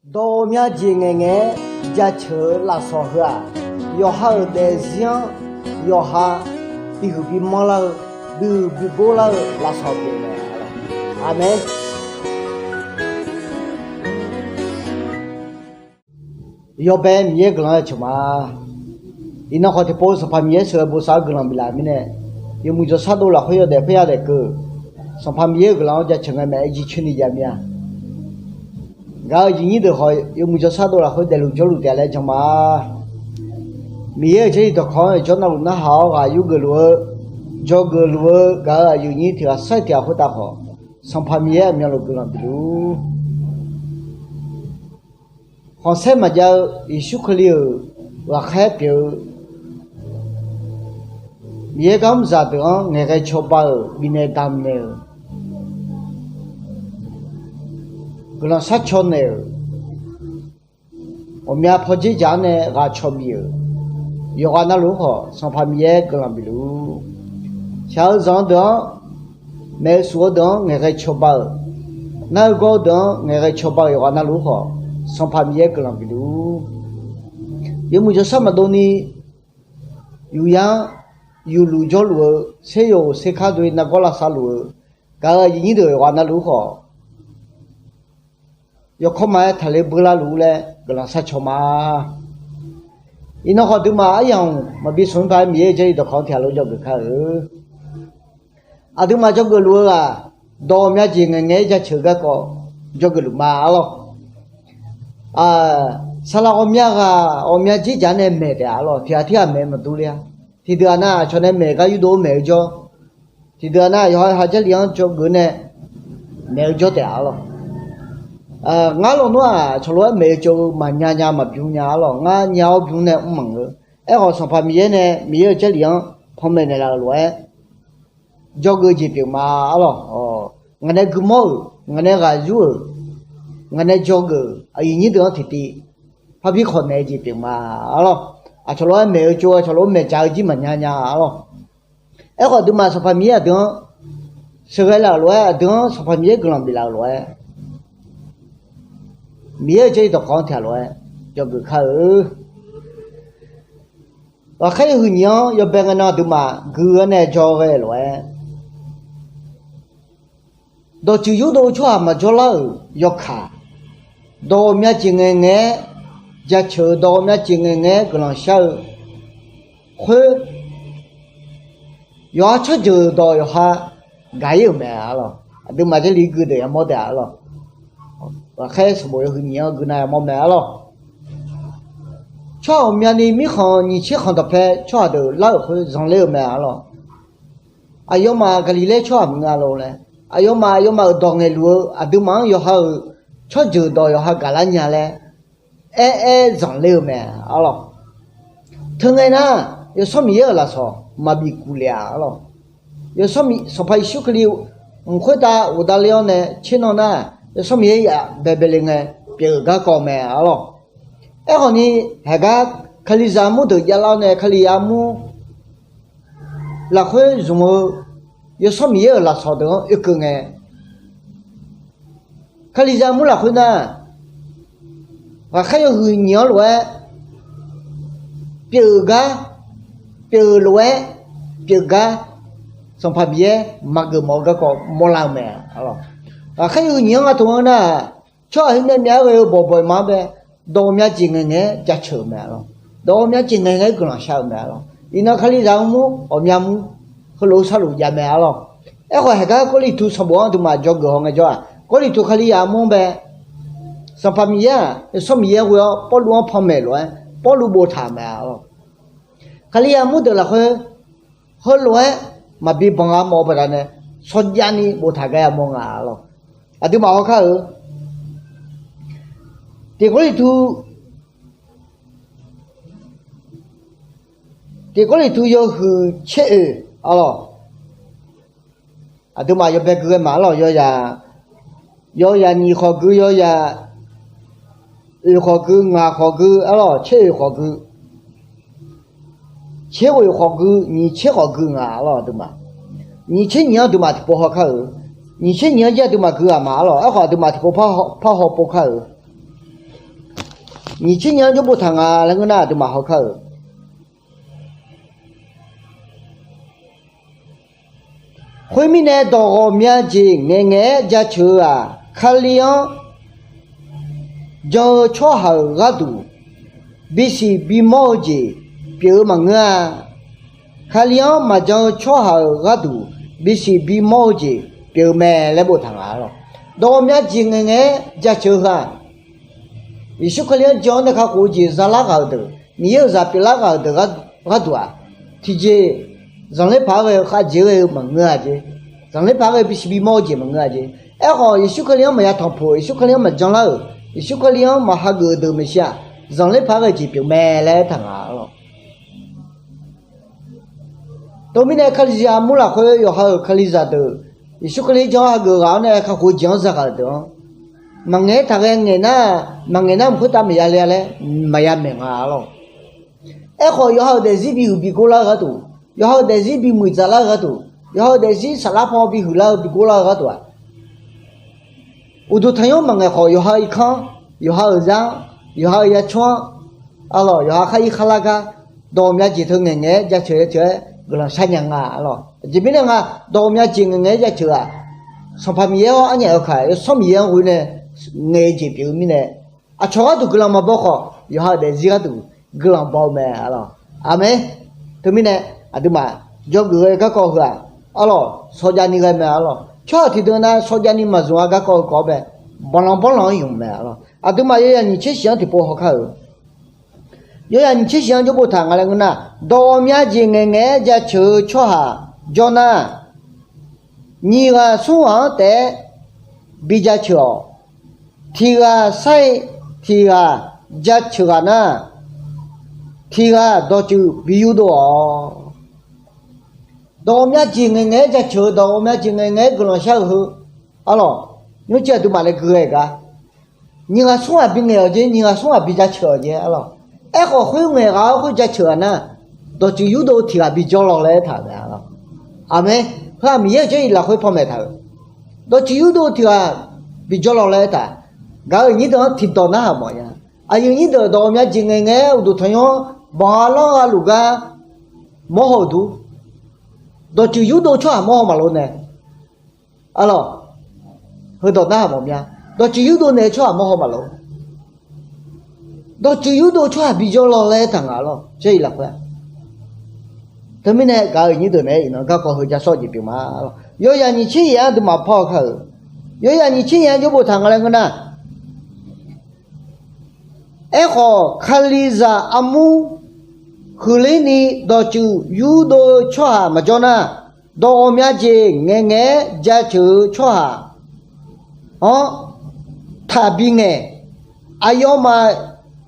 多面经验加车拉烧喝，要好的香，要好比毛了，比波了拉烧饼了，阿妹。要白米个人吃嘛，伊那好的包是把米吃不少个人比来米呢，有木就啥多了，会要的个，上把米个人家吃个买一起吃的家米啊。然后印尼的话，有木就啥多了，会在路带来讲嘛。米这里头看，叫那路那好啊，有个路，叫个路，个有你条晒条会大好，上把米路个人比如，黄色嘛叫一树棵柳，我海表，米刚啥的啊，那个炒包，米那当的。个人杀炒呢，我们跑去家呢，个炒米，有个那路好，上盘米个人比如，小上的，买熟的那个炒包，那个的那个炒包有个那路好，上盘米个人比如，有么就什么东西，有样有路叫路，谁有谁看对那个拉萨路，个印度有个那路好。要靠买他来不拉路嘞，个人杀炒嘛。伊那好多嘛样，嘛比顺盘米这里头靠条路叫个看啊，多嘛叫个路啊，到面前个家吃个个叫个路嘛咯。啊，啥啦我面之前呢买的咯，天买么多了，天天那像那买个有多买着，天天那要这两叫个呢买着的咯。俺老多啊，除了没就嘛年嘛比年了，俺年比呢忙了。哎，好上旁边呢，没有这两旁边的那乱，叫个疾病嘛了哦。俺那个毛，俺那个肉，俺那叫个，你都要提的，怕比可能疾病嘛了。啊，除了没有叫，除了没家几嘛年了。哎，好多嘛上旁边等，是个那乱等上旁边个人比那乱。米这里头光条路，叫个看我还有娘要别个那都嘛，个呢叫个路，到ceuữu到chỗ mà cho lâu要看，到面经验加求到面经验个人小，会要吃就到要哈，该有没了，都嘛这里个的也没得了。我开始我有个娘个那没买了，瞧面的米行你去行到拍，瞧都老会上来买了，啊要么个里来瞧买了嘞，啊要么当个路啊都忙要好，瞧就到要好干了年嘞，上来买了，听个呢要什么样了说，没比过了了，要什么说怕修个了，回答我打了呢，去哪呢？有什么呀？代表人个别个搞咩啊咯？哎，好你还个看你项目都一老呢，看你项目那会什么有什么呀？那啥的一个哎，看你项目那会呢，我还有个娘路哎，别个上旁边买个搞没老咩啊咯？啊，还有人啊，同呢，瞧现在面个宝嘛呗，到面经验加臭面了，到面经验个人小面了，伊那看你项目，我面目和路上路也面了，哎，我还个里头什么都嘛叫个行个叫啊，里头看你项目呗，上旁边啊，什么也我要把路旁边乱，把路不他面了，看你项目的了会，和乱嘛比帮俺毛不然呢，说家呢不他个项目啊了。啊，对嘛好看哦。这个里头要和ceuữu啊咯，啊对嘛要别个嘛咯，要呀你好个要呀，好个俺好个啊咯，ceuữu好个，ceuữu好个，你ceuữu好个啊咯对嘛，你ceuữu你对嘛不好看哦。你去年家都嘛个嘛了，好都嘛不怕好不看。你今年就不谈啊，那个那都蛮好看的。回民呢，到我面前ngehහැ-ehʼ家求啊，看了就撮好个度，必须比毛子表嘛啊，看了嘛就撮好个度，必须比毛子表咩来不谈啊咯。到我面前ngehහැ-ehʼ家求啊。伊说可能讲的他估计是哪个的，你有啥比哪个的个多啊？提起上来爬个还几个门啊去，上来爬个必须比毛几门啊去。哎好，伊说可能没有突破，伊说可能没讲了，伊说可能没哈个都没下，上来爬个就表没来谈啊了。到明天看里家木拉会有好看里啥的，伊说可能讲哈个讲呢，他会讲啥个的。mà nghe thằng nghe mà nghe nó không tâm gì là mà ya mình à lo em hỏi yo để gì bị cô la cái tu yo để gì bị mùi la cái tu yo để gì sala phong bị hula bị cô la cái tu à u tu thấy mà nghe hỏi yo hay không yo hay ra yo hay ya chua à lo yo hay khala ka đồ nhà chỉ thương nghe ra chơi gọi là sai nhang à lo chỉ biết là đồ nhà chỉ nghe ra chơi à xong phải mi yo anh nhớ khai xong mi yo hồi này nghe chỉ biểu mi này à cho tụ cái mà bao khó, giờ để gì cái tụ cái làm bao mẹ à lo, à mấy, tụi mi này à tụi mà cho người cái câu hả, à lo, số gia ni cái mẹ à lo, cho thì tụi na số gia ni mà dùng cái câu có bé, bao lòng dùng mẹ à lo, à tụi mà giờ ni chết sáng thì bao khó khăn, giờ ni chết sáng cho bao thằng cái na, đồ mía gì nghe ra chơi cho hà, cho na, ni cái số hàng để bị ra chơi. Tiga sai tiga jat chugana tiga do chu biu do mya ji nghe jat chu do mya ji nghe glo sha hu alo nyu che tu ma le gue ga ni ga so bi nghe je ni ga so bi jat chu je alo e ho hu nghe ga hu jat chu na do chu yu do tiga bi jo lo le tha ga alo ame ha mi ye je la hu pho me tha do chu yu do tiga bi jo lo le tha cái gì đó thịt đó na mà ya, ai những đó đó mình chỉ nghe u thấy nó bà lo à lục à, mua hồ du, đó chỉ yêu đó cho mua mà luôn nè, alo, hơi đó na mà ya, đó chỉ yêu đó này cho mua mà luôn, đó chỉ yêu đó cho bị cho lo lẽ thằng à lo, chơi là vậy, thế mình này cái gì đó này nó có hơi giá số gì biểu mà, giờ nhà như thế ya thì mà phao khờ, giờ nhà như thế ya就不谈了个那。Echo khaliza amu khulini do chu yudo choha majona do omya je ngehහැ ja chu choha thabi nge ayoma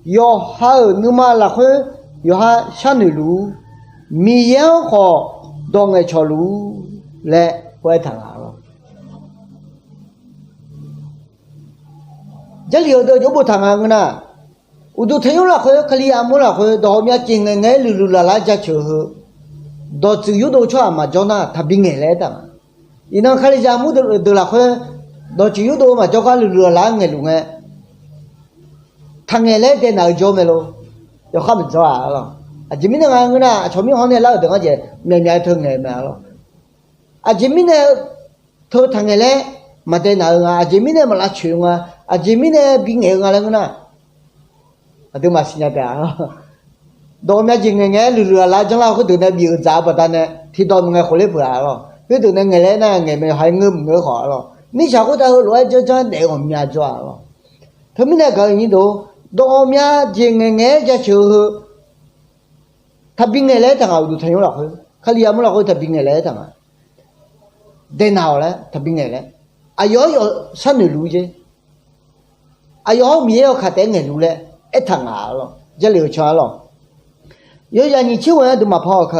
yo ha numa la khwe yo ha shanulu mi yan kho do nge cholu le hwe thang a lo jaliyo do yo bu thang a ngna u tu thấy là khơi khali amu là khơi đó mía chinh nghe lulu la ra chơi đó chỉ yêu đồ cho mà cho na thà bình nghe lấy ta ina khali amu được là khơi đó chỉ yêu đồ mà cho cái lulu la nghe luôn nghe thằng nghe lấy tên nào cho mày lo cho không mình cho à lo à chỉ mình là người na cho mình hôm nay lao được cái gì mình thương nghe mà lo à chỉ mình là thôi thằng nghe lấy mà tên nào à chỉ mình là mà là chuyện à chỉ mình là bình nghe là người na tu masih nyata, domnya jingenge lulu la jangan aku tu na biu jawab tanya, tidak mengenai kulit beralo, itu na ngele na ngeme hai ngem ngehho lo, ni siapa tahu luar jangan deh omnya jual lo, tapi na kalau ini tu, domnya jingenge jatuh, tapi ngele tengah tu tanya lah, kalau amu lah tapi ngele tengah, denau lah tapi ngele, ayo sana lu je, ayo mieo kata ngelu le. Ít thằng à lo, giờ liều cho lo, giờ nhà你去问都嘛跑口，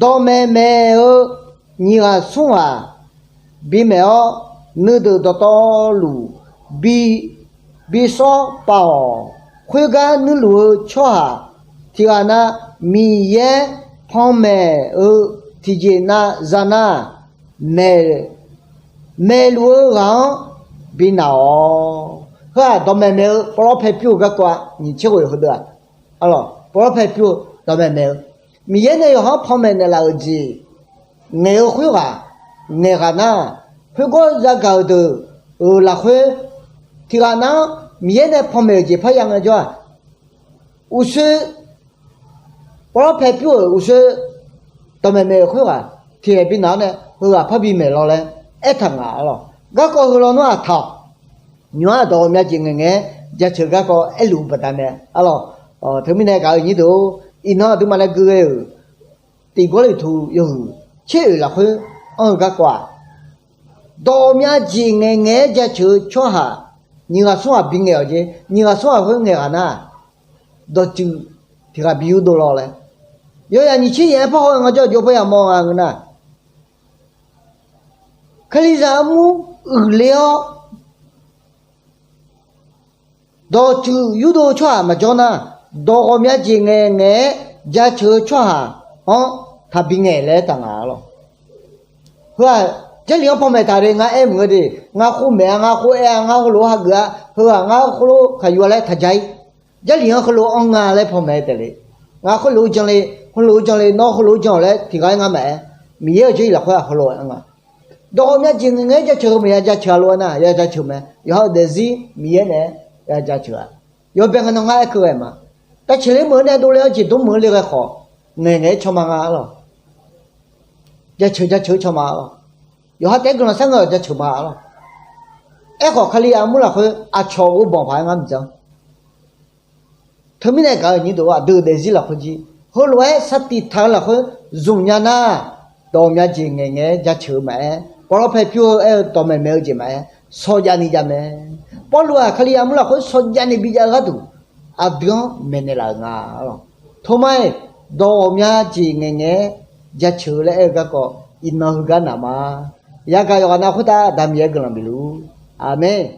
到妹你啊送啊，比没有你都到路，比少包，回家你路吃啊，提个那米耶泡面提起那热那没路上比那呵，到妹妹不老拍表个瓜，你吃过以后的，啊咯，不老拍表到妹妹，米现在有好旁边的老子，没有会话，没个呢，会过这个的，那会，这个呢，米现在旁边就拍样个叫，我说，不老拍表，我说，到妹妹会话，贴边哪呢？呵，拍边没了嘞，爱疼啊咯，那个后来那套。nhớ đồ mẹ chị nghe giờ chơi cái có ai lù bật này alo thứ mình này cái như đó in nó thứ mà lại cười thì có lời thu yêu chơi là hơi cái quả đồ mẹ chị nghe giờ chơi cho hà như là số bình nghèo chứ như là số hơi nghèo na đó chứ thì cái biểu đồ lo này giờ là như chơi em bao nhiêu cho bây giờ mong anh na cái lý do mu liệu đó ceuữu đồ cho mà cho na đó có mấy gì nghe giá chơi cho hả thà bị nghe lấy tặng à lo hứa cái liều phong mày ta đi ngã em người đi ngã khu mẹ ngã khu ngã khu lúa hạt gà hứa ngã khu lúa khai vô lấy thà cháy cái liều khu lúa ông ngã lấy phong mày ta đi ngã khu lúa chẳng lấy nó khu lúa chẳng lấy thì cái ngã mẹ mía ở chơi là khu lúa ngã đó mấy gì nghe giá chơi mẹ giá chơi luôn na giá chơi mẹ giờ để gì mía này ya giá chữa, giờ bên cái ngay cái mà, ta chỉ lấy mướn này đâu lấy chỉ đúng mướn lấy cái khó, ngày cho mà ngã rồi, giá chữa cho mà rồi, giờ họ thấy cái nó sang rồi giá chữa mà rồi, cái khó khai à muốn là cái cho u bằng phải ngắm chẳng, thằng mình này cái như đó từ để gì là cái gì, hồi lúc sát tít thằng là cái dùng nhà na, đồ nhà gì ngày giá chữa mẹ, bảo là phải phiêu đồ mẹ gì mẹ, so gia ni gia mẹ. Paul wa khali amula ko sojani bija ga tu adyo menela nga lo thomai do mya ji nge ja chule ga ko inna ga na ma ya ga yo na khuta dam ye glam bilu amen.